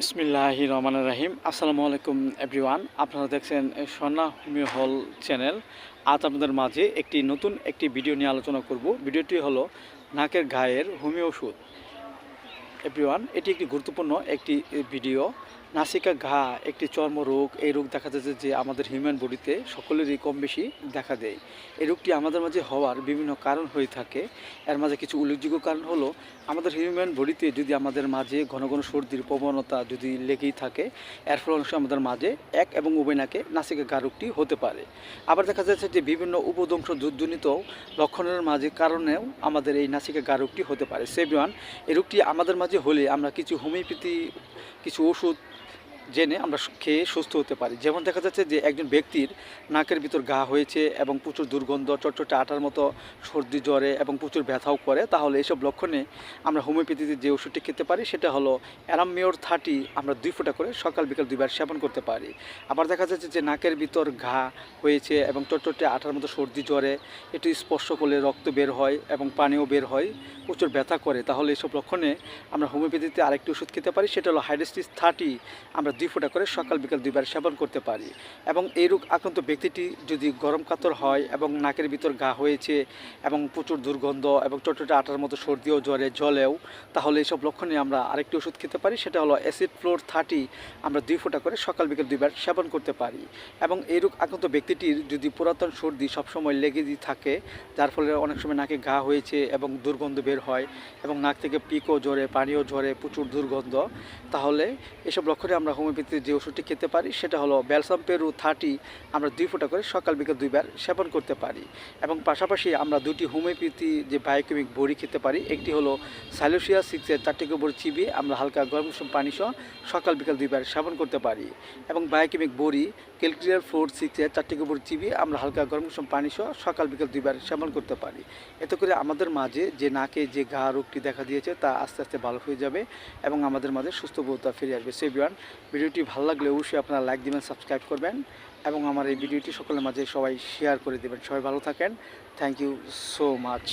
বিসমিল্লাহির রহমানির রহিম। আসসালামু আলাইকুম এভরিওয়ান। আপনারা দেখছেন স্বর্ণা হোমিও হল চ্যানেল। আজ আপনাদের মাঝে নতুন একটি ভিডিও নিয়ে আলোচনা করব। ভিডিওটি হলো নাকের ঘায়ের হোমিও ওষুধ। এভরিওয়ান, এটি একটি গুরুত্বপূর্ণ একটি ভিডিও। নাসিকা ঘা একটি চর্মরোগ। এই রোগ দেখা যাচ্ছে যে আমাদের হিউম্যান বডিতে সকলেরই কম বেশি দেখা দেয়। এই রোগটি আমাদের মাঝে হওয়ার বিভিন্ন কারণ হয়ে থাকে। এর মাঝে কিছু উল্লেখযোগ্য কারণ হলো আমাদের হিউম্যান বডিতে যদি আমাদের মাঝে ঘন ঘন সর্দির প্রবণতা যদি লেগেই থাকে, এর ফলে অনেক সময় আমাদের মাঝে এক এবং উভয় নাকে নাসিকা ঘা রোগটি হতে পারে। আবার দেখা যাচ্ছে যে বিভিন্ন উপদংশ দুধজনিত লক্ষণের মাঝে কারণেও আমাদের এই নাসিকা ঘা রোগটি হতে পারে। এভরিওয়ান, এই রোগটি আমাদের মাঝে হলে আমরা কিছু হোমিওপ্যাথি কিছু ওষুধ জেনে আমরা খেয়ে সুস্থ হতে পারি। যেমন দেখা যাচ্ছে যে একজন ব্যক্তির নাকের ভিতর ঘা হয়েছে এবং প্রচুর দুর্গন্ধ, চটচটে আটার মতো সর্দি জ্বরে এবং প্রচুর ব্যথাও করে, তাহলে এইসব লক্ষণে আমরা হোমিওপ্যাথিতে যে ওষুধটি খেতে পারি সেটা হলো অ্যারামিওর 30। আমরা 2 ফোঁটা করে সকাল বিকাল 2 বার সেবন করতে পারি। আবার দেখা যাচ্ছে যে নাকের ভিতর ঘা হয়েছে এবং চটচটে আটার মতো সর্দি জ্বরে, একটু স্পর্শ করলে রক্ত বের হয় এবং পানিও বের হয়, প্রচুর ব্যথা করে, তাহলে এইসব লক্ষণে আমরা হোমিওপ্যাথিতে আরেকটি ওষুধ খেতে পারি, সেটা হলো হাইড্রোস্টিস 30। আমরা 2 ফোঁটা করে সকাল বিকাল 2 বার সেবন করতে পারি। এবং এই রোগ আক্রান্ত ব্যক্তিটি যদি গরম কাতর হয় এবং নাকের ভিতর ঘা হয়েছে এবং প্রচুর দুর্গন্ধ এবং চটচটে আটার মতো সর্দিও জ্বরে জলেও, তাহলে এইসব লক্ষণে আমরা আরেকটি ওষুধ খেতে পারি, সেটা হলো অ্যাসিড ফ্লোর 30। আমরা 2 ফোঁটা করে সকাল বিকাল 2 বার সেবন করতে পারি। এবং এই রোগ আক্রান্ত ব্যক্তিটির যদি পুরাতন সর্দি সবসময় লেগেই থাকে, যার ফলে অনেক সময় নাকে ঘা হয়েছে এবং দুর্গন্ধ বের হয় এবং নাক থেকে পিকও ঝরে, পানিও ঝরে, প্রচুর দুর্গন্ধ, তাহলে এসব লক্ষণে আমরা হোমিওপ্যাথিতে যে ওষুধটি খেতে পারি সেটা হলো ব্যালসাম পেরু 30। আমরা 2 ফোঁটা করে সকাল বিকাল 2 বার সেবন করতে পারি। এবং পাশাপাশি আমরা 2টি হোমিওপ্যাথি যে বায়োকেমিক বড়ি খেতে পারি। একটি হলো সাইলোসিয়া 6-এর 4টি গোবর চিবিয়ে আমরা হালকা গরম পানি সহ সকাল বিকাল 2 বার সেবন করতে পারি। এবং বায়োকেমিক বড়ি ক্যালক্লিয়ার 4-6-এর 4টি গোবর চিবিয়ে আমরা হালকা গরম পানি সহ সকাল বিকাল 2 বার সেবন করতে পারি। এতে করে আমাদের মাঝে যে নাকে যে ঘা রোগটি দেখা দিয়েছে তা আস্তে আস্তে ভালো হয়ে যাবে এবং আমাদের মাঝে সুস্থ বোধতা ফিরে আসবে। এভরিওয়ান, ভিডিওটি ভালো লাগলে অবশ্যই আপনারা লাইক দিবেন, সাবস্ক্রাইব করবেন এবং আমার এই ভিডিওটি সকলের মাঝে সবাই শেয়ার করে দেবেন। সবাই ভালো থাকেন। Thank you so much.